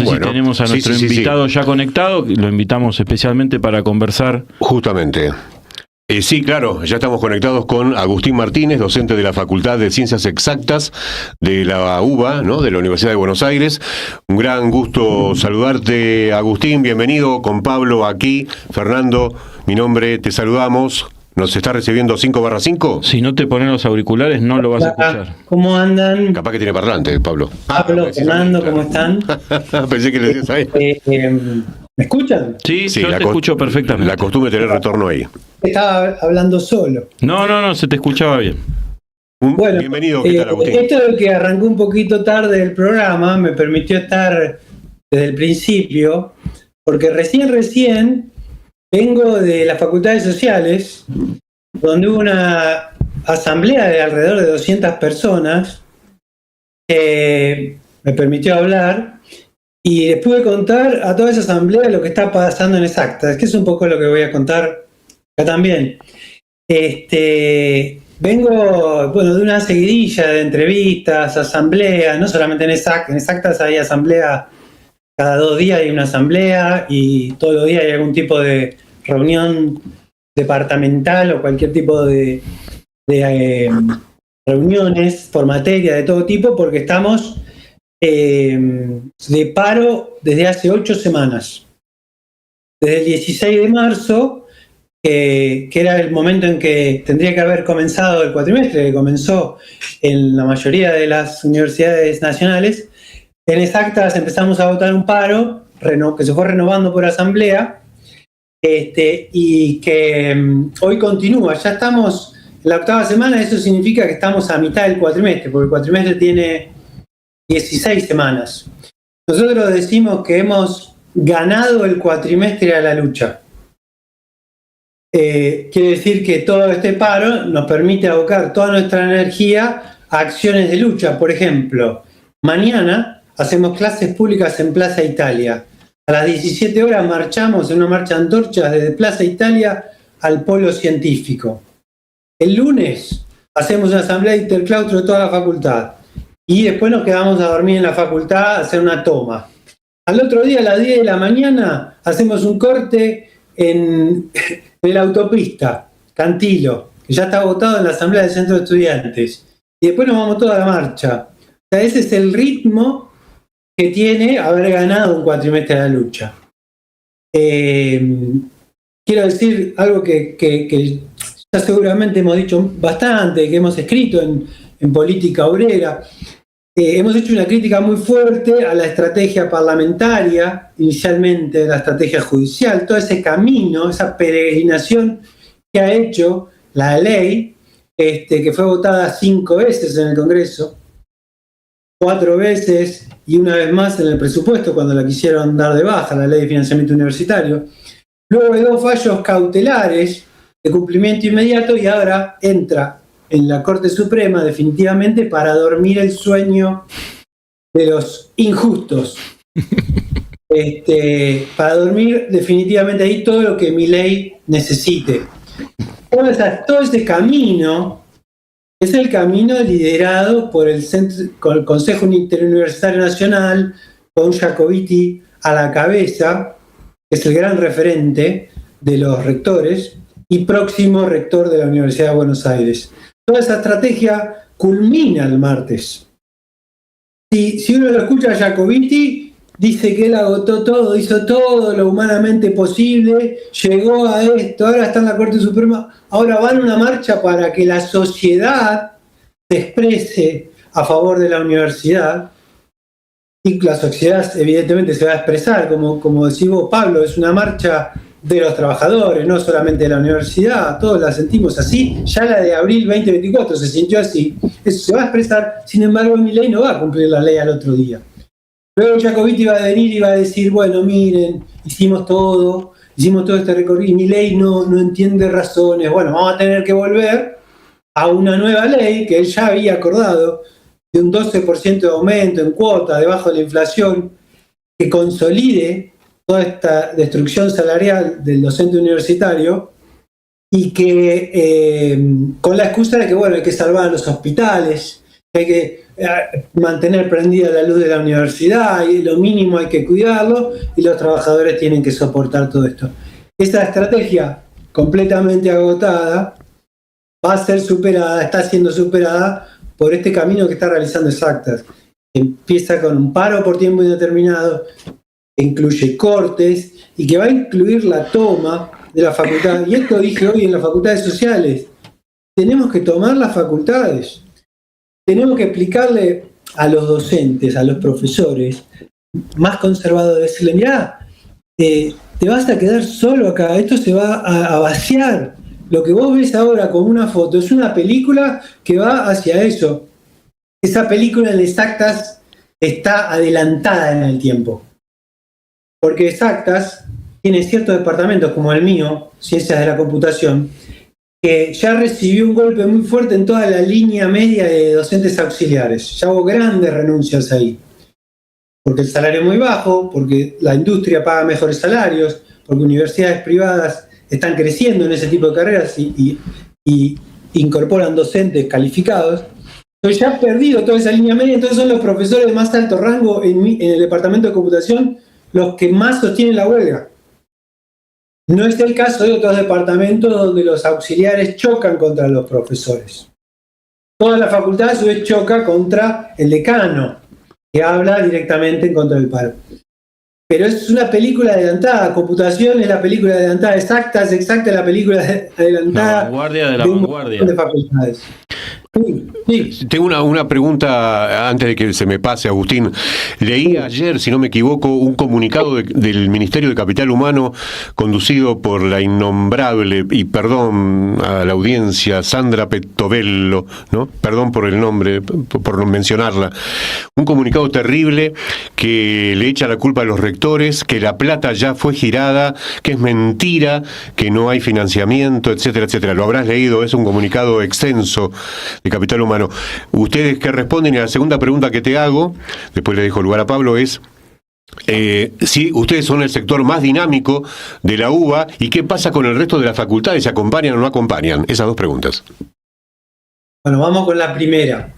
Bueno, si tenemos a nuestro invitado ya conectado, lo invitamos especialmente para conversar. Justamente. Sí, claro, ya estamos conectados con Agustín Martínez, docente de la Facultad de Ciencias Exactas de la UBA, ¿no?, de la Universidad de Buenos Aires. Un gran gusto saludarte, Agustín, bienvenido, con Pablo aquí. Fernando, mi nombre, te saludamos. ¿Nos está recibiendo 5/5? Si no te pones los auriculares no lo vas a escuchar. ¿Cómo andan? Capaz que tiene parlante, Pablo. Pablo, Fernando, ¿cómo están? Pensé que le decías a él. ¿Me escuchan? Sí, yo te escucho perfectamente. La costumbre de tener retorno ahí. Estaba hablando solo. No, se te escuchaba bien. Bueno, bienvenido, ¿qué tal, Agustín? Esto de que arrancó un poquito tarde el programa me permitió estar desde el principio, porque recién vengo de las facultades sociales, donde hubo una asamblea de alrededor de 200 personas que me permitió hablar y les pude contar a toda esa asamblea lo que está pasando en Exactas, que es un poco lo que voy a contar acá también. Vengo de una seguidilla de entrevistas, asambleas, no solamente en Exactas hay asamblea, cada 2 días hay una asamblea y todos los días hay algún tipo de reunión departamental o cualquier tipo de reuniones por materia de todo tipo, porque estamos de paro desde hace 8 semanas. Desde el 16 de marzo, que era el momento en que tendría que haber comenzado el cuatrimestre, que comenzó en la mayoría de las universidades nacionales, en Exactas empezamos a votar un paro que se fue renovando por asamblea, y que hoy continúa. Ya estamos en la 8ª semana, eso significa que estamos a mitad del cuatrimestre, porque el cuatrimestre tiene 16 semanas. Nosotros decimos que hemos ganado el cuatrimestre a la lucha. Quiere decir que todo este paro nos permite abocar toda nuestra energía a acciones de lucha. Por ejemplo, mañana hacemos clases públicas en Plaza Italia. A las 17 horas marchamos en una marcha antorcha desde Plaza Italia al Polo Científico. El lunes hacemos una asamblea de interclaustro de toda la facultad y después nos quedamos a dormir en la facultad a hacer una toma. Al otro día, a las 10 de la mañana, hacemos un corte en la autopista Cantilo, que ya está votado en la asamblea del centro de estudiantes. Y después nos vamos toda la marcha. O sea, ese es el ritmo que tiene haber ganado un cuatrimestre de la lucha. Quiero decir algo que ya seguramente hemos dicho bastante, que hemos escrito en Política Obrera. Hemos hecho una crítica muy fuerte a la estrategia parlamentaria, inicialmente la estrategia judicial, todo ese camino, esa peregrinación que ha hecho la ley, que fue votada 5 veces en el Congreso, 4 veces y una vez más en el presupuesto cuando la quisieron dar de baja, la ley de financiamiento universitario. Luego hay 2 fallos cautelares de cumplimiento inmediato y ahora entra en la Corte Suprema definitivamente para dormir el sueño de los injustos. Para dormir definitivamente ahí todo lo que mi ley necesite. Todo ese camino es el camino liderado por el Consejo Interuniversitario Nacional, con Jacobiti a la cabeza, que es el gran referente de los rectores y próximo rector de la Universidad de Buenos Aires. Toda esa estrategia culmina el martes. Si uno lo escucha a Jacobiti, dice que él agotó todo, hizo todo lo humanamente posible, llegó a esto, ahora está en la Corte Suprema, ahora va en una marcha para que la sociedad se exprese a favor de la universidad, y la sociedad evidentemente se va a expresar, como decís vos, Pablo, es una marcha de los trabajadores, no solamente de la universidad, todos la sentimos así, ya la de abril 2024 se sintió así, eso se va a expresar, sin embargo Milei no va a cumplir la ley al otro día. Luego Jacobiti va a venir y va a decir, bueno, miren, hicimos todo este recorrido, y Milei no entiende razones, bueno, vamos a tener que volver a una nueva ley que él ya había acordado, de un 12% de aumento en cuota debajo de la inflación, que consolide toda esta destrucción salarial del docente universitario y que con la excusa de que, bueno, hay que salvar a los hospitales, hay que mantener prendida la luz de la universidad, y lo mínimo hay que cuidarlo, y los trabajadores tienen que soportar todo esto. Esa estrategia completamente agotada va a ser superada, está siendo superada por este camino que está realizando Exactas. Empieza con un paro por tiempo indeterminado, que incluye cortes y que va a incluir la toma de la facultad. Y esto dije hoy en las facultades sociales. Tenemos que tomar las facultades. Tenemos que explicarle a los docentes, a los profesores más conservadores, decirle, mirá, te vas a quedar solo acá, esto se va a vaciar. Lo que vos ves ahora como una foto es una película que va hacia eso. Esa película de Exactas está adelantada en el tiempo. Porque Exactas tiene ciertos departamentos, como el mío, Ciencias de la Computación, que ya recibió un golpe muy fuerte en toda la línea media de docentes auxiliares. Ya hubo grandes renuncias ahí. Porque el salario es muy bajo, porque la industria paga mejores salarios, porque universidades privadas están creciendo en ese tipo de carreras y incorporan docentes calificados. Entonces ya ha perdido toda esa línea media, entonces son los profesores de más alto rango en el departamento de computación los que más sostienen la huelga. No es el caso de otros departamentos donde los auxiliares chocan contra los profesores. Toda la facultad a su vez choca contra el decano, que habla directamente en contra del paro. Pero es una película adelantada. Computación es la película adelantada. Exactas es la película adelantada. La vanguardia de la vanguardia. De facultades. Sí. Tengo una pregunta antes de que se me pase, Agustín. Leí ayer, si no me equivoco, un comunicado del Ministerio de Capital Humano conducido por la innombrable, y perdón a la audiencia, Sandra Pettovello, ¿no? Perdón por el nombre, por no mencionarla. Un comunicado terrible que le echa la culpa a los rectores, que la plata ya fue girada, que es mentira, que no hay financiamiento, etcétera, etcétera. Lo habrás leído, es un comunicado extenso de Capital Humano. ¿Ustedes qué responden? Y la segunda pregunta que te hago, después le dejo lugar a Pablo, es si ustedes son el sector más dinámico de la UBA, ¿y qué pasa con el resto de las facultades? ¿Se acompañan o no acompañan? Esas dos preguntas. Bueno, vamos con la primera.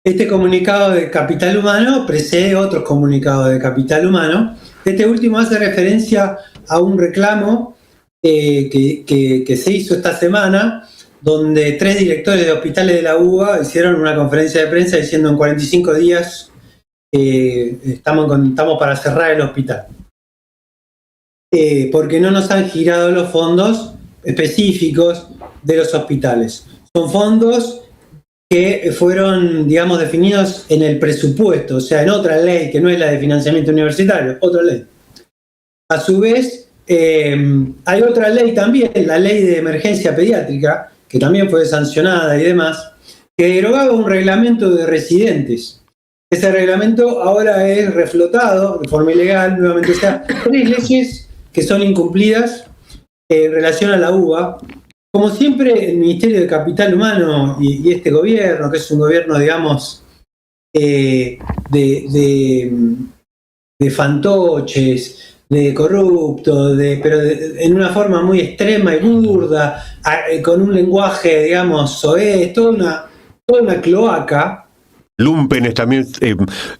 Este comunicado de Capital Humano precede otros comunicados de Capital Humano. Este último hace referencia a un reclamo que se hizo esta semana, donde 3 directores de hospitales de la UBA hicieron una conferencia de prensa diciendo en 45 días estamos para cerrar el hospital. Porque no nos han girado los fondos específicos de los hospitales. Son fondos que fueron, digamos, definidos en el presupuesto, o sea, en otra ley, que no es la de financiamiento universitario, otra ley. A su vez, hay otra ley también, la ley de emergencia pediátrica, que también fue sancionada y demás, que derogaba un reglamento de residentes. Ese reglamento ahora es reflotado de forma ilegal, nuevamente, o sea, 3 leyes que son incumplidas en relación a la UBA. Como siempre, el Ministerio de Capital Humano y este gobierno, que es un gobierno, digamos, de fantoches, de corruptos, pero en una forma muy extrema y burda, con un lenguaje, digamos, soez, toda una cloaca. Lumpenes también,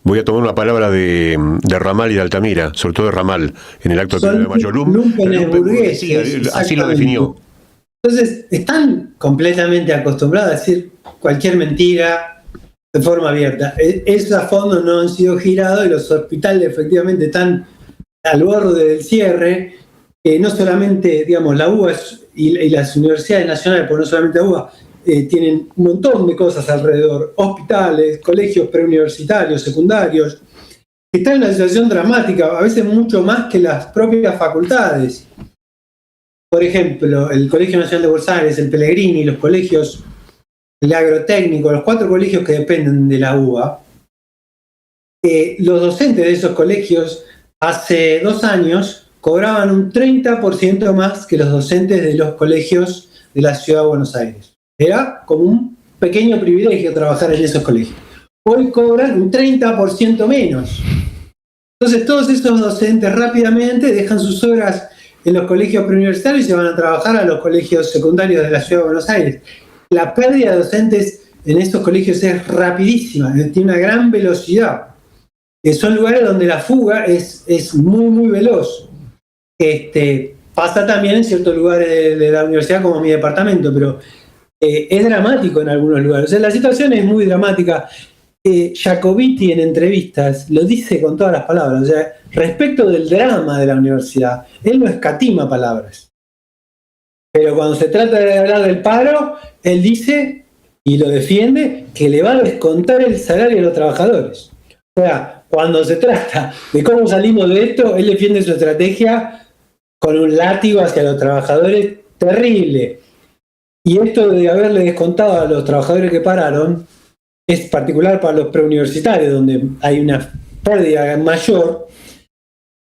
voy a tomar una palabra de Ramal y de Altamira, sobre todo de Ramal, en el acto de mayo. Lumpenes burgueses, así lo definió. Entonces, están completamente acostumbrados a decir cualquier mentira de forma abierta. Esos fondos no han sido girados y los hospitales efectivamente están al borde del cierre. No solamente, digamos, la UBA y las universidades nacionales, pero no solamente la UBA, tienen un montón de cosas alrededor. Hospitales, colegios preuniversitarios, secundarios, que están en una situación dramática, a veces mucho más que las propias facultades. Por ejemplo, el Colegio Nacional de Buenos Aires, el Pellegrini, los colegios, el Agrotécnico, los 4 colegios que dependen de la UBA, los docentes de esos colegios hace 2 años cobraban un 30% más que los docentes de los colegios de la Ciudad de Buenos Aires. Era como un pequeño privilegio trabajar en esos colegios. Hoy cobran un 30% menos. Entonces todos esos docentes rápidamente dejan sus horas en los colegios preuniversitarios y se van a trabajar a los colegios secundarios de la Ciudad de Buenos Aires. La pérdida de docentes en estos colegios es rapidísima, tiene una gran velocidad. Son lugares donde la fuga es muy, muy veloz. Pasa también en ciertos lugares de la universidad, como mi departamento, pero es dramático en algunos lugares. O sea, la situación es muy dramática. Jacobiti en entrevistas lo dice con todas las palabras. O sea, respecto del drama de la universidad, él no escatima palabras. Pero cuando se trata de hablar del paro, él dice, y lo defiende, que le va a descontar el salario a los trabajadores. O sea, cuando se trata de cómo salimos de esto, él defiende su estrategia con un látigo hacia los trabajadores terrible. Y esto de haberle descontado a los trabajadores que pararon es particular para los preuniversitarios, donde hay una pérdida mayor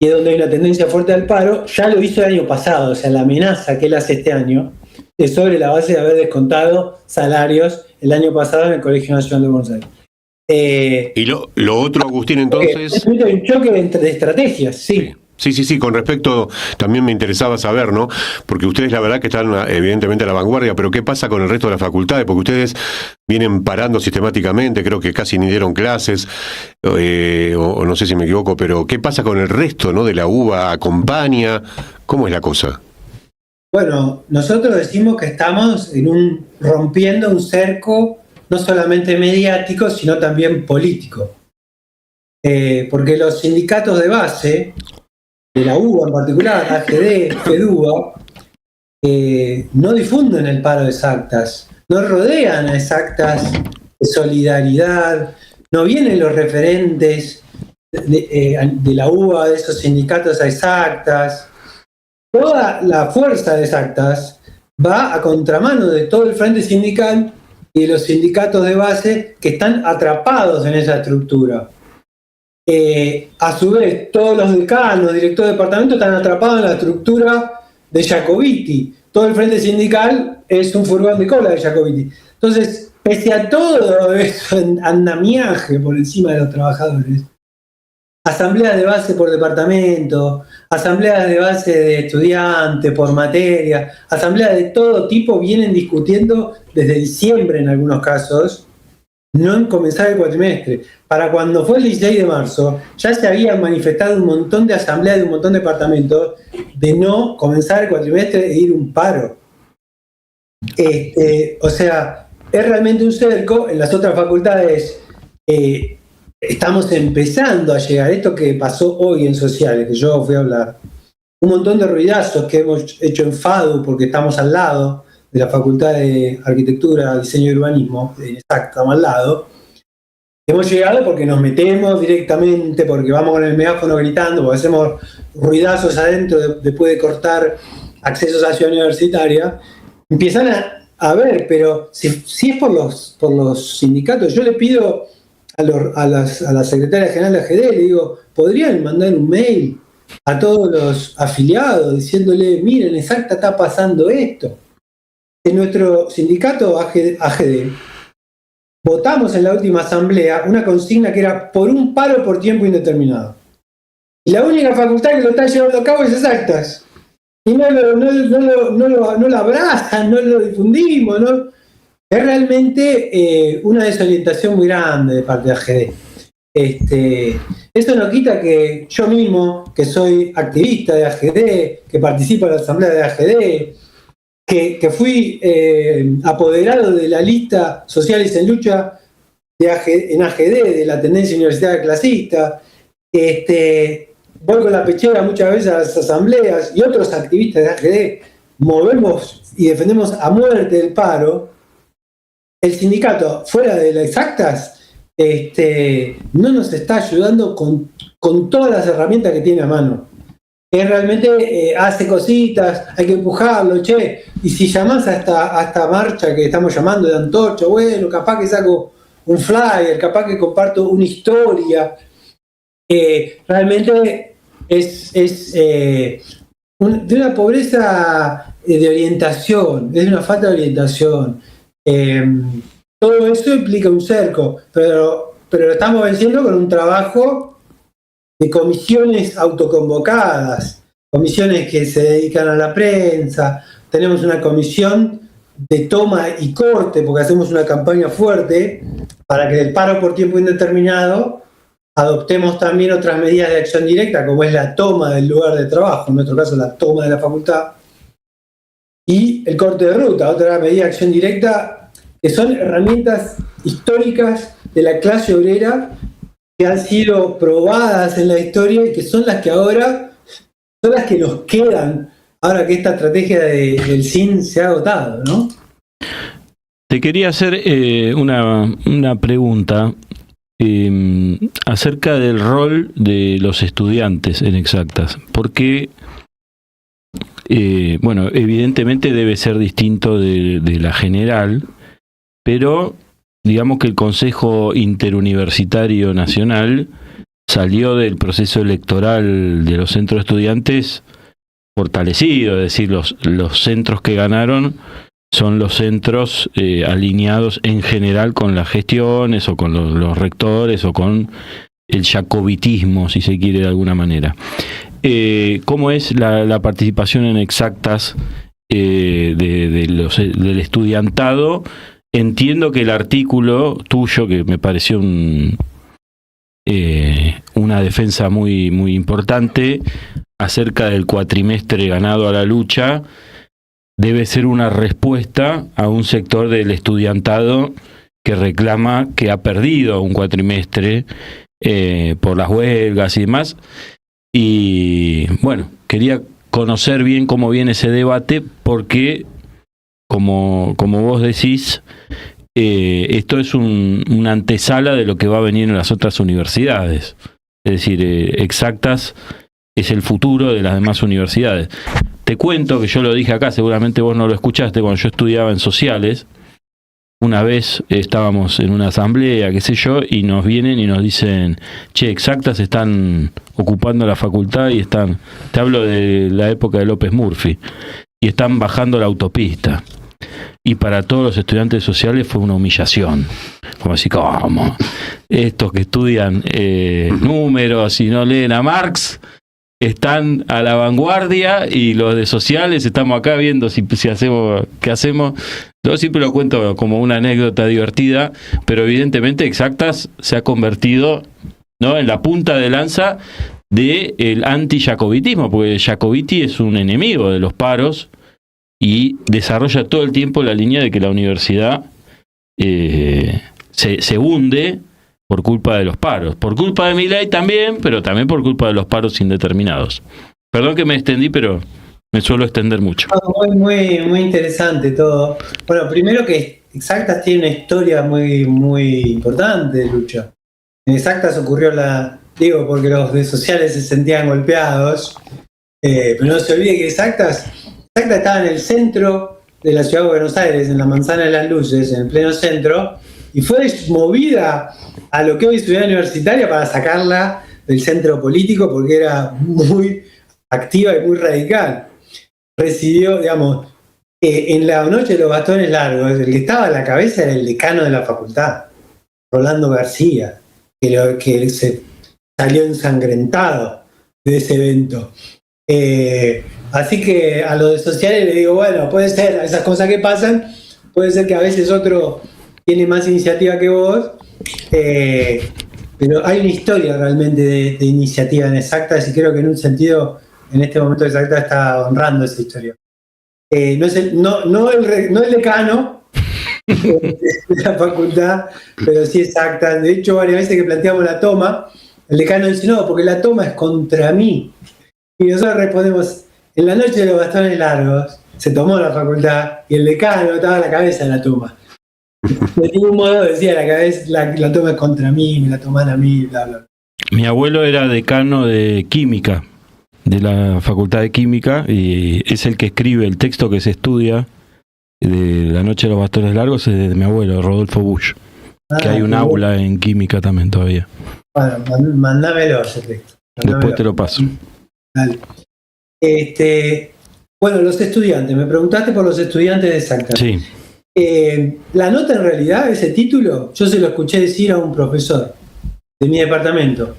y donde hay una tendencia fuerte al paro. Ya lo hizo el año pasado, o sea, la amenaza que él hace este año es sobre la base de haber descontado salarios el año pasado en el Colegio Nacional de Buenos Aires. Y lo otro, Agustín, entonces... Es un choque de estrategias, sí. Sí, con respecto, también me interesaba saber, ¿no? Porque ustedes la verdad que están evidentemente a la vanguardia, pero ¿qué pasa con el resto de las facultades? Porque ustedes vienen parando sistemáticamente, creo que casi ni dieron clases, o no sé si me equivoco, pero ¿qué pasa con el resto, ¿no? De la UBA, ¿acompaña? ¿Cómo es la cosa? Bueno, nosotros decimos que estamos rompiendo un cerco no solamente mediático, sino también político. Porque los sindicatos de base, de la UBA en particular, AGD, FEDUBA, no difunden el paro de Exactas, no rodean a Exactas de solidaridad, no vienen los referentes de la UBA, de esos sindicatos a Exactas. Toda la fuerza de Exactas va a contramano de todo el frente sindical y de los sindicatos de base que están atrapados en esa estructura. A su vez, todos los decanos, directores de departamento están atrapados en la estructura de Jacobiti. Todo el frente sindical es un furgón de cola de Jacobiti. Entonces, pese a todo eso andamiaje por encima de los trabajadores, asambleas de base por departamento, asambleas de base de estudiantes por materia, asambleas de todo tipo vienen discutiendo desde diciembre en algunos casos, no en comenzar el cuatrimestre. Para cuando fue el 16 de marzo, ya se habían manifestado un montón de asambleas de un montón de departamentos de no comenzar el cuatrimestre e ir un paro. O sea, es realmente un cerco. En las otras facultades estamos empezando a llegar. Esto que pasó hoy en sociales, que yo fui a hablar, un montón de ruidazos que hemos hecho en FADU porque estamos al lado de la Facultad de Arquitectura, Diseño y Urbanismo, exacto, estamos al lado. Hemos llegado porque nos metemos directamente, porque vamos con el megáfono gritando, porque hacemos ruidazos adentro después de cortar accesos a la ciudad universitaria. Empiezan a ver, pero si es por los sindicatos, yo le pido a la secretaria general de AGD, le digo, ¿podrían mandar un mail a todos los afiliados diciéndole, miren, Exacta está pasando esto? En nuestro sindicato AGD votamos en la última asamblea una consigna que era por un paro por tiempo indeterminado. Y la única facultad que lo está llevando a cabo es Exactas. Y no lo abrazan, no lo difundimos, ¿no? Es realmente una desorientación muy grande de parte de AGD. Eso no quita que yo mismo, que soy activista de AGD, que participo en la asamblea de AGD, que fui apoderado de la lista Sociales en Lucha en AGD, de la tendencia universitaria clasista, voy con la pechera muchas veces a las asambleas y otros activistas de AGD movemos y defendemos a muerte el paro. El sindicato, fuera de las Exactas, no nos está ayudando con todas las herramientas que tiene a mano. Realmente hace cositas, hay que empujarlo, y si llamás a esta marcha que estamos llamando de Antorcha, bueno, capaz que saco un flyer, capaz que comparto una historia. Realmente es de una pobreza de orientación, es de una falta de orientación. Todo eso implica un cerco, pero lo estamos venciendo con un trabajo de comisiones autoconvocadas, comisiones que se dedican a la prensa. Tenemos una comisión de toma y corte, porque hacemos una campaña fuerte para que del paro por tiempo indeterminado adoptemos también otras medidas de acción directa, como es la toma del lugar de trabajo, en nuestro caso la toma de la facultad, y el corte de ruta, otra medida de acción directa, que son herramientas históricas de la clase obrera que han sido probadas en la historia y que son las que ahora son las que nos quedan ahora que esta estrategia del SIN se ha agotado, ¿no? Te quería hacer una pregunta acerca del rol de los estudiantes en Exactas, porque bueno, evidentemente debe ser distinto de la general, pero digamos que el Consejo Interuniversitario Nacional salió del proceso electoral de los centros de estudiantes fortalecido, es decir, los centros que ganaron son los centros alineados en general con las gestiones o con los rectores o con el jacobitismo, si se quiere de alguna manera. ¿Cómo es la participación en Exactas del estudiantado? Entiendo que el artículo tuyo, que me pareció una defensa muy, muy importante acerca del cuatrimestre ganado a la lucha, debe ser una respuesta a un sector del estudiantado que reclama que ha perdido un cuatrimestre por las huelgas y demás. Y bueno, quería conocer bien cómo viene ese debate, porque como vos decís, esto es una antesala de lo que va a venir en las otras universidades. Es decir, Exactas es el futuro de las demás universidades. Te cuento que yo lo dije acá, seguramente vos no lo escuchaste, cuando yo estudiaba en sociales, una vez estábamos en una asamblea, qué sé yo, y nos vienen y nos dicen, che, Exactas están ocupando la facultad y están, te hablo de la época de López Murphy, y están bajando la autopista. Y para todos los estudiantes sociales fue una humillación. Como así, ¿cómo? Estos que estudian números y no leen a Marx están a la vanguardia, y los de sociales estamos acá viendo si hacemos, qué hacemos. Yo siempre lo cuento como una anécdota divertida, pero evidentemente Exactas se ha convertido, ¿no?, en la punta de lanza del anti-jacobitismo, porque Jacobiti es un enemigo de los paros y desarrolla todo el tiempo la línea de que la universidad se hunde por culpa de los paros, por culpa de Milei también, pero también por culpa de los paros indeterminados. Perdón que me extendí, pero me suelo extender mucho. Muy, muy interesante todo. Bueno, primero que Exactas tiene una historia muy, muy importante de lucha. En Exactas ocurrió digo, porque los de sociales se sentían golpeados, pero no se olvide que Exactas estaba en el centro de la ciudad de Buenos Aires, en la Manzana de las Luces, en el pleno centro, y fue movida a lo que hoy es Ciudad Universitaria para sacarla del centro político, porque era muy activa y muy radical. Recibió, digamos, en la noche de los bastones largos, el que estaba a la cabeza era el decano de la facultad, Rolando García, que se salió ensangrentado de ese evento. Así que a los de sociales les digo, bueno, puede ser, esas cosas que pasan, puede ser que a veces otro tiene más iniciativa que vos, pero hay una historia realmente de iniciativa en Exactas, y creo que en un sentido, en este momento Exactas está honrando esa historia. No el decano de la facultad, pero sí Exactas. De hecho, varias veces que planteamos la toma, el decano dice, no, porque la toma es contra mí. Y nosotros respondemos, en la noche de los bastones largos se tomó la facultad y el decano estaba a la cabeza de la toma. De ningún modo decía la toma es contra mí, me la toman a mí, bla, bla. Mi abuelo era decano de química, de la Facultad de Química, y es el que escribe el texto que se estudia de La noche de los bastones largos, es de mi abuelo, Rodolfo Busch, que hay un aula en química también todavía. Bueno, mandámelo ese texto. Después te lo paso. Dale. Bueno, los estudiantes, me preguntaste por los estudiantes de Exactas. Sí. La nota, en realidad, ese título, yo se lo escuché decir a un profesor de mi departamento,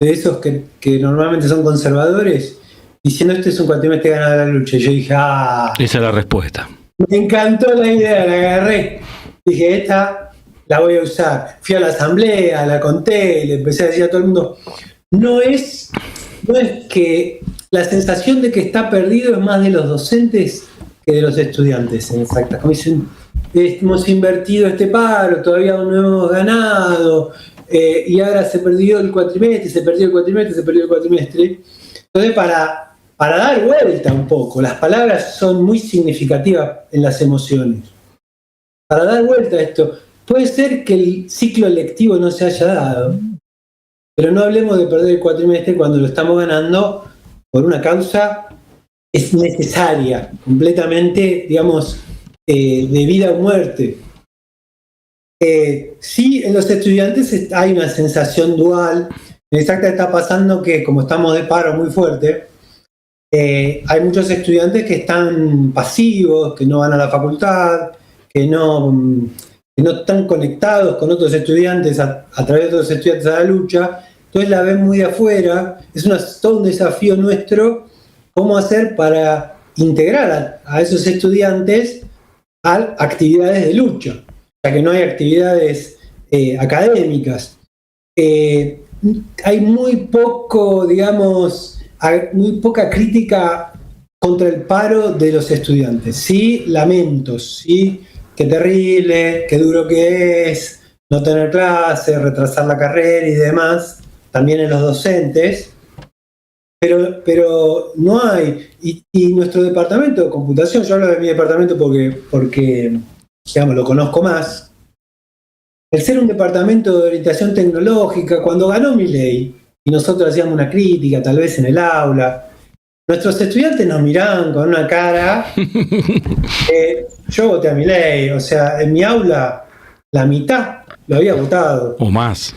de esos que normalmente son conservadores, diciendo este es un cuatrimestre ganado de la lucha. Y yo dije, esa es la respuesta. Me encantó la idea, la agarré. Dije, esta la voy a usar. Fui a la asamblea, la conté, le empecé a decir a todo el mundo. No es que la sensación de que está perdido es más de los docentes que de los estudiantes, en exacta. Como dicen, hemos invertido este paro, todavía no hemos ganado, y ahora se perdió el cuatrimestre, se perdió el cuatrimestre. Entonces, para dar vuelta un poco, las palabras son muy significativas en las emociones. Para dar vuelta a esto, puede ser que el ciclo lectivo no se haya dado, pero no hablemos de perder el cuatrimestre cuando lo estamos ganando por una causa es necesaria, completamente, digamos, de vida o muerte. Sí, en los estudiantes hay una sensación dual. En Exacta está pasando que, como estamos de paro muy fuerte, hay muchos estudiantes que están pasivos, que no van a la facultad, que no están conectados con otros estudiantes, a través de otros estudiantes a la lucha. Entonces la ven muy de afuera. Es todo un desafío nuestro cómo hacer para integrar a esos estudiantes a actividades de lucha, ya que no hay actividades académicas. Hay muy poco, digamos, muy poca crítica contra el paro de los estudiantes. Sí, lamentos, sí, qué terrible, qué duro que es, no tener clases, retrasar la carrera y demás, también en los docentes. Pero no hay, y nuestro departamento de computación, yo hablo de mi departamento porque digamos, lo conozco más, el ser un departamento de orientación tecnológica, cuando ganó Milei, y nosotros hacíamos una crítica, tal vez en el aula, nuestros estudiantes nos miraban con una cara, yo voté a Milei, o sea, en mi aula la mitad lo había votado. O más.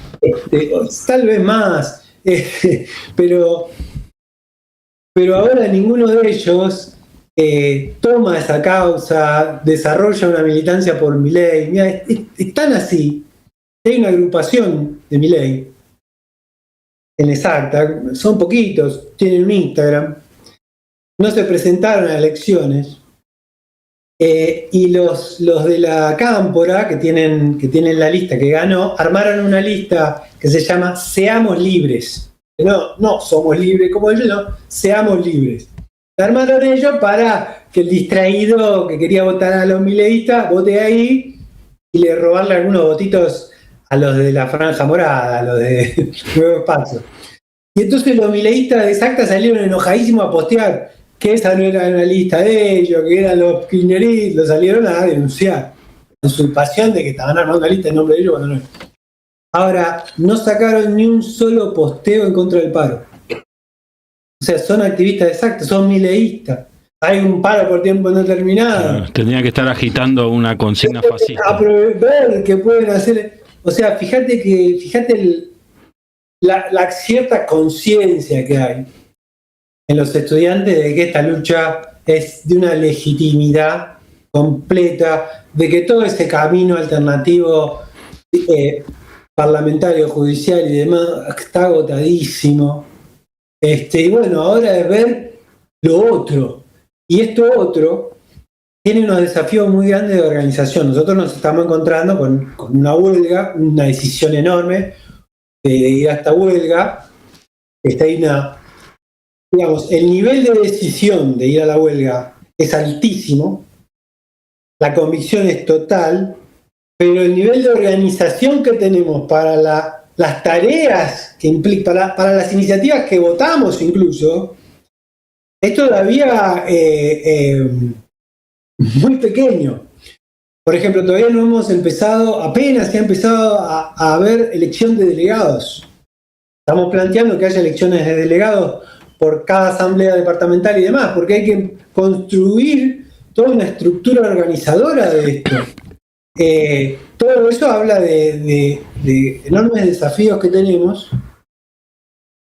Tal vez más, pero ahora ninguno de ellos toma esa causa, desarrolla una militancia por Milei. Mira, están así. Hay una agrupación de Milei en Exacta, son poquitos, tienen un Instagram, no se presentaron a elecciones, y los de la Cámpora, que tienen la lista que ganó, armaron una lista que se llama Seamos Libres. No somos libres como ellos, no, seamos libres. La armaron ellos para que el distraído que quería votar a los mileístas vote ahí y le robarle algunos votitos a los de la Franja Morada, a los de Nuevo Espacio. Y entonces los mileístas de Exacta salieron enojadísimos a postear que esa no era una lista de ellos, que eran los kirchneristas, lo salieron a denunciar. En su pasión de que estaban armando una lista en nombre de ellos cuando no. Ahora, no sacaron ni un solo posteo en contra del paro. O sea, son activistas Exactos, son mileístas. Hay un paro por tiempo no terminado. Tendrían que estar agitando una consigna fascista. Ver qué pueden hacer. O sea, fíjate la cierta conciencia que hay en los estudiantes de que esta lucha es de una legitimidad completa, de que todo ese camino alternativo parlamentario, judicial y demás está agotadísimo. Y bueno, ahora es ver lo otro. Y esto otro tiene unos desafíos muy grandes de organización. Nosotros nos estamos encontrando con una huelga, una decisión enorme de ir a esta huelga. Está ahí digamos, el nivel de decisión de ir a la huelga es altísimo, la convicción es total, pero el nivel de organización que tenemos para las tareas que implica, para las iniciativas que votamos incluso, es todavía muy pequeño. Por ejemplo, todavía no hemos empezado, apenas se ha empezado a haber elección de delegados. Estamos planteando que haya elecciones de delegados por cada asamblea departamental y demás, porque hay que construir toda una estructura organizadora de esto. Todo eso habla de enormes desafíos que tenemos,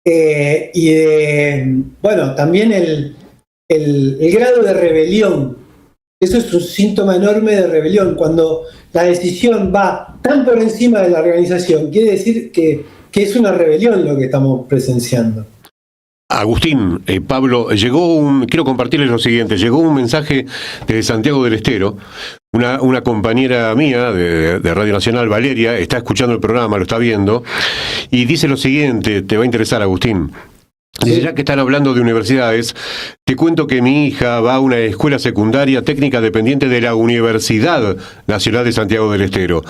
y de, bueno, también el grado de rebelión. Eso es un síntoma enorme de rebelión. Cuando la decisión va tan por encima de la organización, quiere decir que es una rebelión lo que estamos presenciando. Agustín, Pablo, quiero compartirles lo siguiente, llegó un mensaje desde Santiago del Estero, una compañera mía de Radio Nacional, Valeria, está escuchando el programa, lo está viendo, y dice lo siguiente, te va a interesar, Agustín. Dice, ya que están hablando de universidades, te cuento que mi hija va a una escuela secundaria técnica dependiente de la Universidad Nacional de Santiago del Estero.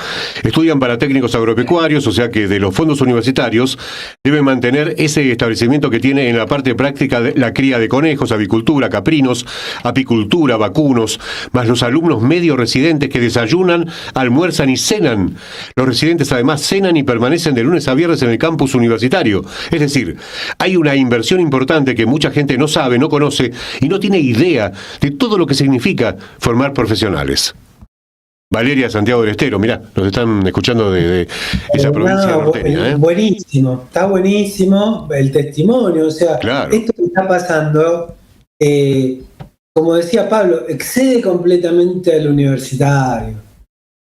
Estudian para técnicos agropecuarios, o sea que de los fondos universitarios deben mantener ese establecimiento que tiene en la parte práctica de la cría de conejos, avicultura, caprinos, apicultura, vacunos, más los alumnos medio residentes que desayunan, almuerzan y cenan. Los residentes además cenan y permanecen de lunes a viernes en el campus universitario. Es decir, hay una inversión importante que mucha gente no sabe, no conoce y no tiene idea de todo lo que significa formar profesionales. Valeria, Santiago del Estero, mirá, nos están escuchando de esa provincia norteña. Buenísimo, está buenísimo el testimonio, o sea, claro. Esto que está pasando, como decía Pablo, excede completamente al universitario.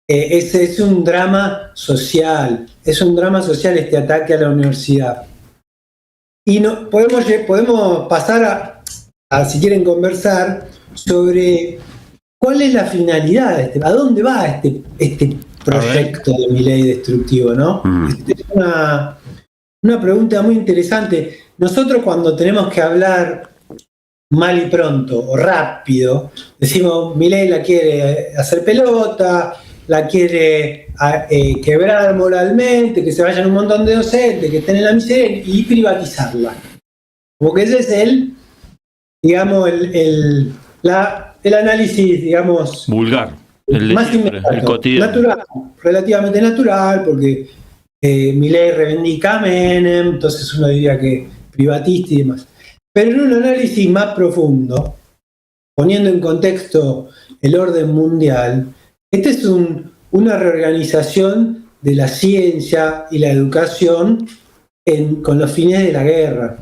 Es un drama social, este ataque a la universidad. Y no, podemos pasar a, si quieren conversar, sobre cuál es la finalidad, a dónde va este proyecto de Milei destructivo, ¿no? Es una pregunta muy interesante. Nosotros cuando tenemos que hablar mal y pronto o rápido, decimos Milei la quiere hacer pelota, la quiere quebrar moralmente, que se vayan un montón de docentes, que estén en la miseria y privatizarla. Como que ese es el análisis, digamos, vulgar, más inmediato, el cotidiano. Natural, relativamente natural, porque Milei reivindica a Menem, entonces uno diría que privatista y demás. Pero en un análisis más profundo, poniendo en contexto el orden mundial, esta es una reorganización de la ciencia y la educación con los fines de la guerra.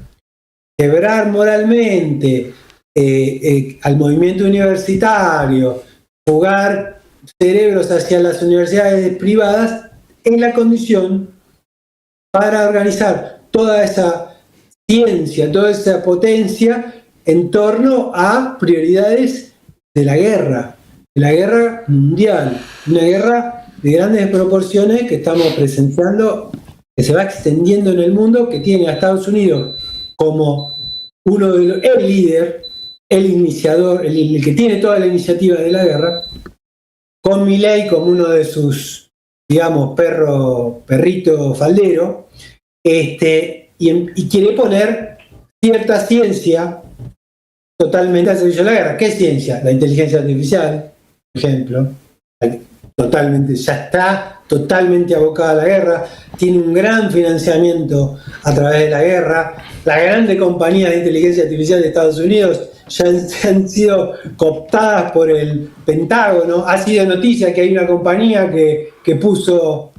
Quebrar moralmente al movimiento universitario, fugar cerebros hacia las universidades privadas, es la condición para organizar toda esa ciencia, toda esa potencia en torno a prioridades de la guerra mundial, una guerra de grandes proporciones que estamos presenciando, que se va extendiendo en el mundo, que tiene a Estados Unidos como el líder, el iniciador, el que tiene toda la iniciativa de la guerra, con Milei como uno de sus, digamos, perrito faldero, y quiere poner cierta ciencia totalmente al servicio de la guerra. ¿Qué ciencia? La inteligencia artificial, por ejemplo, ya está totalmente abocada a la guerra, tiene un gran financiamiento a través de la guerra. Las grandes compañías de inteligencia artificial de Estados Unidos ya han sido cooptadas por el Pentágono. Ha sido noticia que hay una compañía que puso,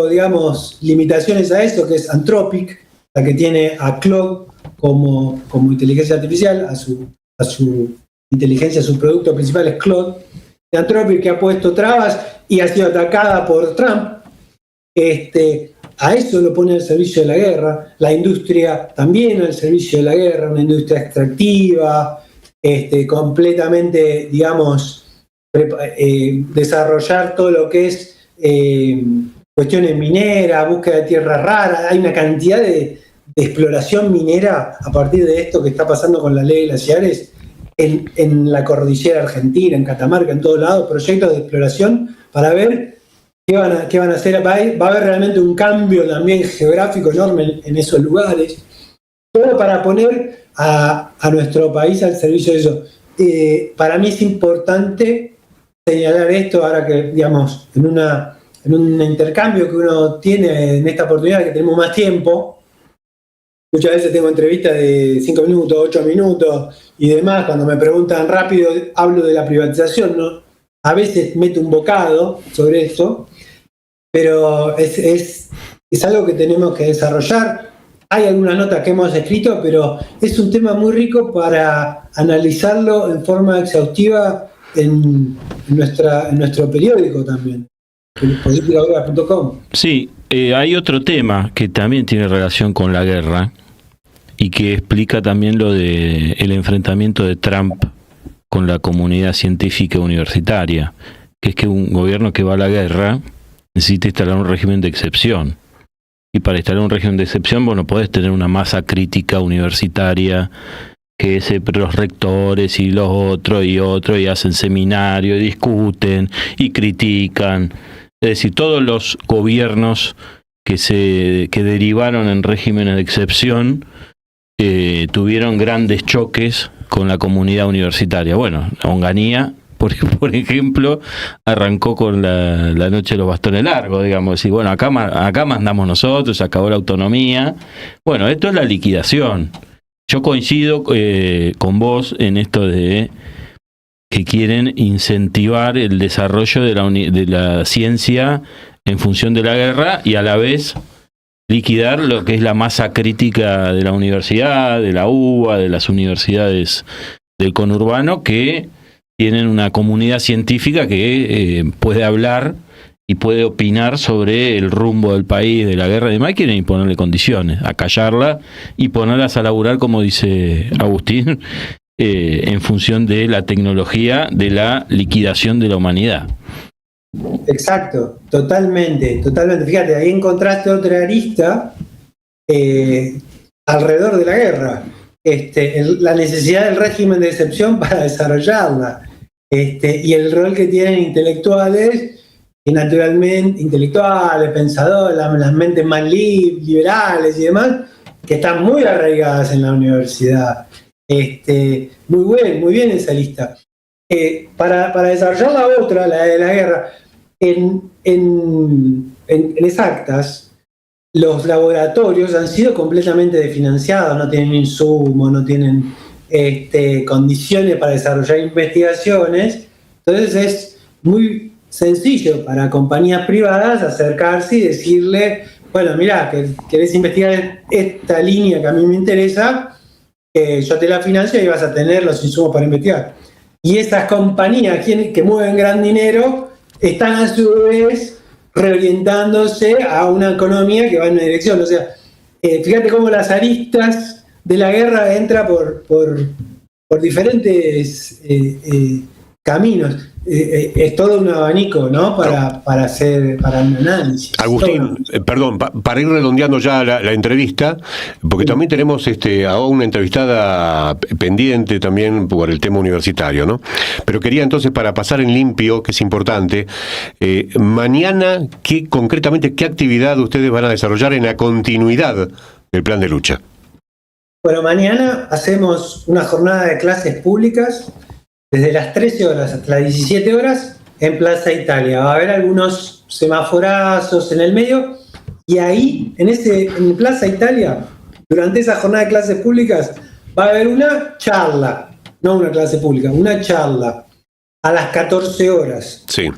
digamos, limitaciones a eso, que es Anthropic, la que tiene a Claude como inteligencia artificial, a su inteligencia, su producto principal es Claude. Anthropic, que ha puesto trabas y ha sido atacada por Trump, a eso lo pone al servicio de la guerra. La industria también al servicio de la guerra, una industria extractiva, completamente, digamos, desarrollar todo lo que es cuestiones mineras, búsqueda de tierras raras. Hay una cantidad de exploración minera a partir de esto que está pasando con la ley de glaciares en la cordillera argentina, en Catamarca, en todos lados, proyectos de exploración para ver qué van a hacer. Va a haber realmente un cambio también geográfico enorme en esos lugares, todo para poner a nuestro país al servicio de eso. Para mí es importante señalar esto ahora que, digamos, en un intercambio que uno tiene en esta oportunidad, que tenemos más tiempo. Muchas veces tengo entrevistas de 5 minutos, 8 minutos y demás. Cuando me preguntan rápido, hablo de la privatización, ¿no? A veces meto un bocado sobre eso, pero es algo que tenemos que desarrollar. Hay algunas notas que hemos escrito, pero es un tema muy rico para analizarlo en forma exhaustiva en nuestro periódico también, politicahora.com. Sí, hay otro tema que también tiene relación con la guerra, y que explica también lo de el enfrentamiento de Trump con la comunidad científica universitaria, que es que un gobierno que va a la guerra necesita instalar un régimen de excepción. Y para instalar un régimen de excepción, vos no podés tener una masa crítica universitaria que los rectores y los otros y hacen seminarios, y discuten y critican. Es decir, todos los gobiernos que derivaron en regímenes de excepción tuvieron grandes choques con la comunidad universitaria. Bueno, la Onganía, por ejemplo, arrancó con la noche de los bastones largos, digamos, decir, bueno, acá mandamos nosotros, se acabó la autonomía. Bueno, esto es la liquidación. Yo coincido con vos en esto de que quieren incentivar el desarrollo de la ciencia en función de la guerra y a la vez liquidar lo que es la masa crítica de la universidad, de la UBA, de las universidades del conurbano, que tienen una comunidad científica que puede hablar y puede opinar sobre el rumbo del país, de la guerra y demás. Quieren imponerle condiciones, acallarla y ponerlas a laburar, como dice Agustín, en función de la tecnología de la liquidación de la humanidad. Exacto, totalmente. Fíjate, ahí encontraste otra arista alrededor de la guerra. La necesidad del régimen de excepción para desarrollarla. Y el rol que tienen intelectuales, y naturalmente intelectuales, pensadores, las mentes más liberales y demás, que están muy arraigadas en la universidad. Muy bien esa lista. Para desarrollar la otra, la de la guerra, en exactas, los laboratorios han sido completamente desfinanciados, no tienen insumos, no tienen condiciones para desarrollar investigaciones. Entonces es muy sencillo para compañías privadas acercarse y decirle, bueno, mirá, que querés investigar esta línea que a mí me interesa, yo te la financio y vas a tener los insumos para investigar. Y esas compañías que mueven gran dinero están a su vez reorientándose a una economía que va en una dirección. O sea, fíjate cómo las aristas de la guerra entran por diferentes caminos. Es todo un abanico, ¿no? Para un análisis. Agustín, perdón, para ir redondeando ya la entrevista, porque también tenemos a una entrevistada pendiente también por el tema universitario, ¿no? Pero quería entonces, para pasar en limpio, que es importante, mañana, concretamente, ¿qué actividad ustedes van a desarrollar en la continuidad del plan de lucha? Bueno, mañana hacemos una jornada de clases públicas desde las 13 horas hasta las 17 horas en Plaza Italia. Va a haber algunos semaforazos en el medio y ahí, en Plaza Italia, durante esa jornada de clases públicas, va a haber una charla, no una clase pública, una charla a las 14 horas. Sí.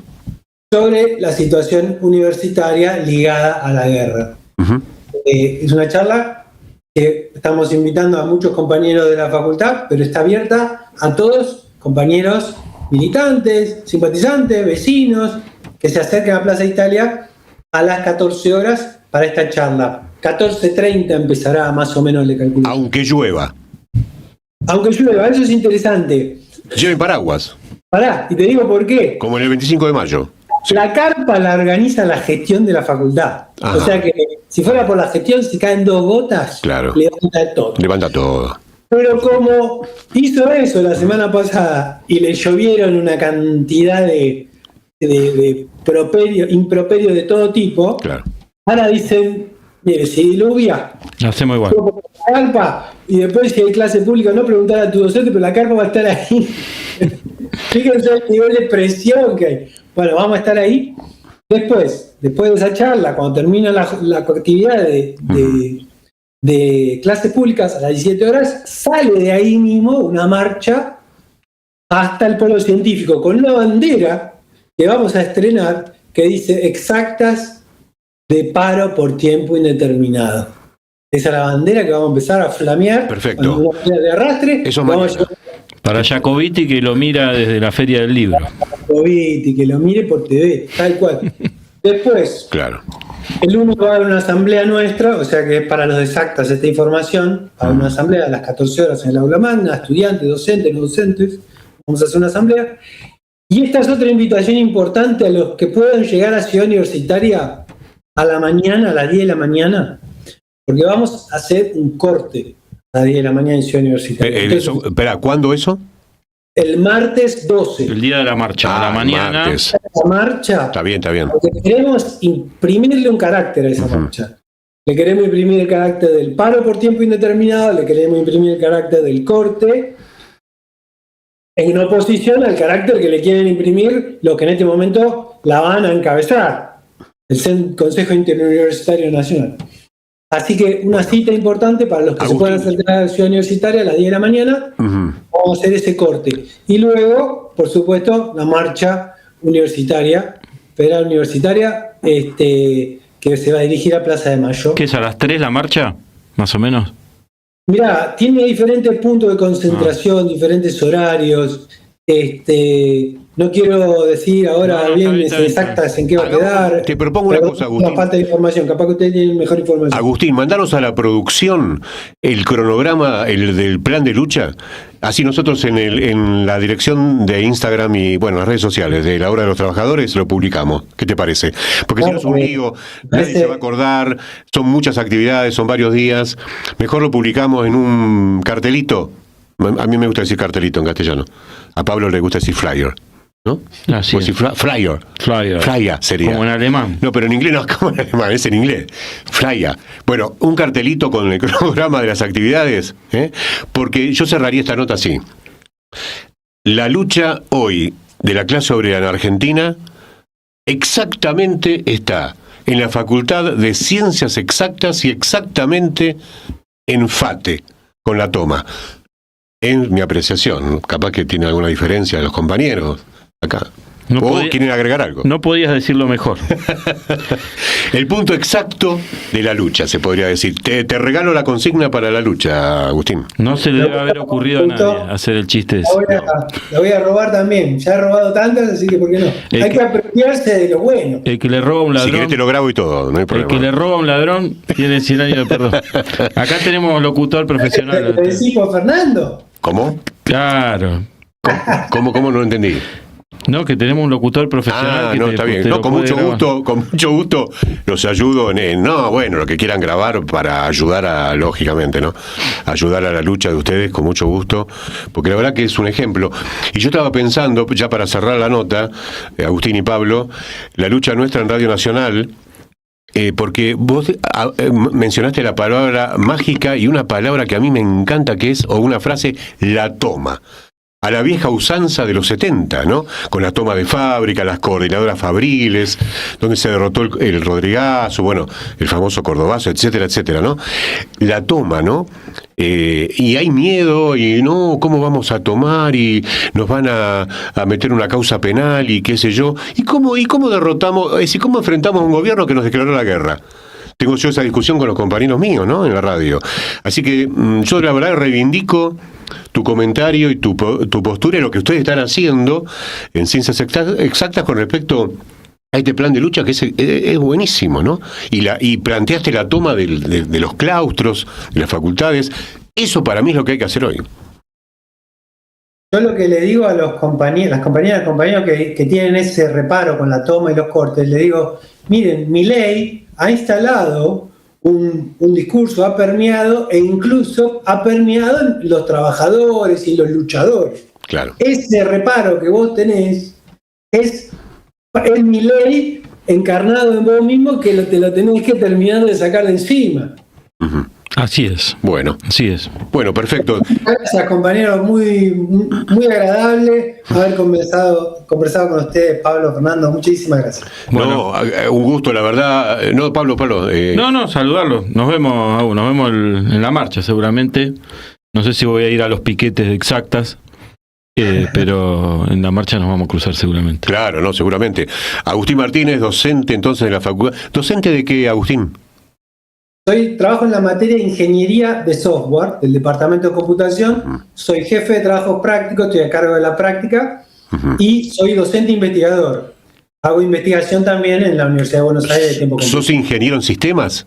Sobre la situación universitaria ligada a la guerra. Uh-huh. Es una charla que estamos invitando a muchos compañeros de la facultad, pero está abierta a todos, compañeros militantes, simpatizantes, vecinos, que se acerquen a Plaza Italia a las 14 horas para esta charla. 14:30 empezará más o menos, le calculo. Aunque llueva. Aunque llueva, eso es interesante. Lleven paraguas. Pará, y te digo por qué. Como en el 25 de mayo. Sí. La carpa la organiza la gestión de la facultad. Ajá. O sea que si fuera por la gestión, si caen 2 gotas, claro, levanta todo. Levanta todo. Pero como hizo eso la semana pasada y le llovieron una cantidad de improperios de todo tipo, claro, ahora dicen, mire, si diluvia, hacemos igual. La carpa, y después si hay clase pública, no preguntar a tu docente, pero la carpa va a estar ahí. Fíjense el nivel de presión que hay. Bueno, vamos a estar ahí. Después de esa charla, cuando termina la actividad de clases públicas a las 17 horas, sale de ahí mismo una marcha hasta el polo científico con una bandera que vamos a estrenar que dice exactas de paro por tiempo indeterminado. Esa es la bandera que vamos a empezar a flamear. Perfecto. Una bandera de arrastre. Eso para Jacobiti, que lo mira desde la Feria del Libro. Jacobiti, que lo mire por TV, tal cual. Después, claro, El lunes va a haber una asamblea nuestra, o sea que es para los de exactas esta información, para una asamblea a las 14 horas en el aula magna, estudiantes, docentes, no docentes, vamos a hacer una asamblea. Y esta es otra invitación importante a los que puedan llegar a Ciudad Universitaria a la mañana, a las 10 de la mañana, porque vamos a hacer un corte a las 10 de la mañana en Ciudad Universitaria. Entonces, espera, ¿cuándo eso? El martes 12. El día de la marcha, a la mañana. Martes. La marcha. Está bien, está bien. Porque queremos imprimirle un carácter a esa marcha. Le queremos imprimir el carácter del paro por tiempo indeterminado, le queremos imprimir el carácter del corte, en oposición al carácter que le quieren imprimir los que en este momento la van a encabezar, el Consejo Interuniversitario Nacional. Así que una cita importante para los que se puedan acercar a la Ciudad Universitaria a las 10 de la mañana. Vamos a hacer ese corte. Y luego, por supuesto, la marcha universitaria, federal universitaria, que se va a dirigir a Plaza de Mayo. ¿Qué es a las 3 la marcha? Más o menos. Mirá, tiene diferentes puntos de concentración, diferentes horarios. No quiero decir ahora bien exactas en qué va a quedar. Te propongo una cosa, Agustín. Una falta de información, capaz que ustedes tienen mejor información. Agustín, mandanos a la producción el cronograma del plan de lucha. Así nosotros en la dirección de Instagram y, bueno, las redes sociales de la Hora de los Trabajadores lo publicamos. ¿Qué te parece? Porque si no es un lío, nadie se va a acordar, son muchas actividades, son varios días. Mejor lo publicamos en un cartelito. A mí me gusta decir cartelito en castellano. A Pablo le gusta decir flyer, ¿no? Así es. Flyer. Flyer sería. Como en alemán. No, pero en inglés no es como en alemán, es en inglés. Flyer. Bueno, un cartelito con el cronograma de las actividades, porque yo cerraría esta nota así. La lucha hoy de la clase obrera en Argentina exactamente está en la Facultad de Ciencias Exactas y exactamente en FATE, con la toma. En mi apreciación, capaz que tiene alguna diferencia de los compañeros acá. ¿Quieren agregar algo? No podías decirlo mejor. El punto exacto de la lucha, se podría decir. Te regalo la consigna para la lucha, Agustín. No se le debe haber ocurrido a nadie hacer el chiste ese. La voy a robar también. Ya he robado tantas, así que ¿por qué no? Hay que apropiarse de lo bueno. El que le roba a un ladrón... Si querés te lo grabo y todo, no hay problema. El que le roba a un ladrón tiene 100 años de perdón. Acá tenemos locutor profesional. ¿Te decís por Fernando? ¿Cómo? Claro. ¿Cómo no entendí? No, que tenemos un locutor profesional. No, está bien. No, con mucho gusto los ayudo lo que quieran grabar para ayudar lógicamente, ¿no? Ayudar a la lucha de ustedes con mucho gusto, porque la verdad que es un ejemplo. Y yo estaba pensando, ya para cerrar la nota, Agustín y Pablo, la lucha nuestra en Radio Nacional, porque vos mencionaste la palabra mágica y una palabra que a mí me encanta o una frase, la toma. A la vieja usanza de los 70, ¿no? Con la toma de fábrica, las coordinadoras fabriles, donde se derrotó el Rodrigazo, bueno, el famoso Cordobazo, etcétera, etcétera, ¿no? La toma, ¿no? Y hay miedo, y no, ¿cómo vamos a tomar? Y nos van a meter una causa penal, y qué sé yo. ¿Y cómo derrotamos, cómo enfrentamos a un gobierno que nos declaró la guerra? Tengo yo esa discusión con los compañeros míos, ¿no? En la radio. Así que yo la verdad reivindico tu comentario y tu postura y lo que ustedes están haciendo en Ciencias Exactas con respecto a este plan de lucha que es buenísimo, ¿no? Y planteaste la toma de los claustros, de las facultades. Eso para mí es lo que hay que hacer hoy. Yo lo que le digo a las compañeras y compañeros que tienen ese reparo con la toma y los cortes, le digo, miren, Milei ha instalado un discurso, ha permeado e incluso ha permeado en los trabajadores y los luchadores. Claro. Ese reparo que vos tenés es Milei encarnado en vos mismo que te lo tenés que terminar de sacar de encima. Uh-huh. Así es. Bueno. Así es. Bueno, perfecto. Gracias, compañeros. Muy agradable haber conversado con ustedes, Pablo, Fernando. Muchísimas gracias. Bueno, un gusto, la verdad. No, Pablo. No, saludarlo. Nos vemos en la marcha, seguramente. No sé si voy a ir a los piquetes de Exactas. Pero en la marcha nos vamos a cruzar seguramente. Claro, no, seguramente. Agustín Martínez, docente entonces de la facultad. ¿Docente de qué, Agustín? Trabajo en la materia de ingeniería de software del departamento de computación. Soy jefe de trabajos prácticos, estoy a cargo de la práctica y soy docente investigador. hago investigación también en la Universidad de Buenos Aires de tiempo completo. ¿Sos ingeniero en sistemas?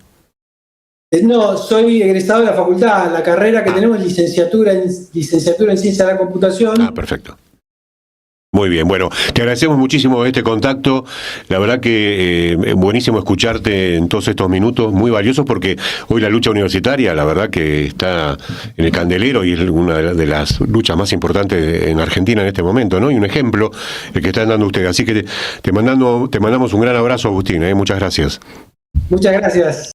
No, soy egresado de la facultad. La carrera que tenemos es licenciatura en Ciencia de la Computación. Ah, perfecto. Muy bien, bueno, te agradecemos muchísimo este contacto, la verdad que buenísimo escucharte en todos estos minutos, muy valiosos porque hoy la lucha universitaria, la verdad que está en el candelero y es una de las luchas más importantes en Argentina en este momento, ¿no? Y un ejemplo el que están dando ustedes, así que te mandamos un gran abrazo, Agustín, muchas gracias. Muchas gracias.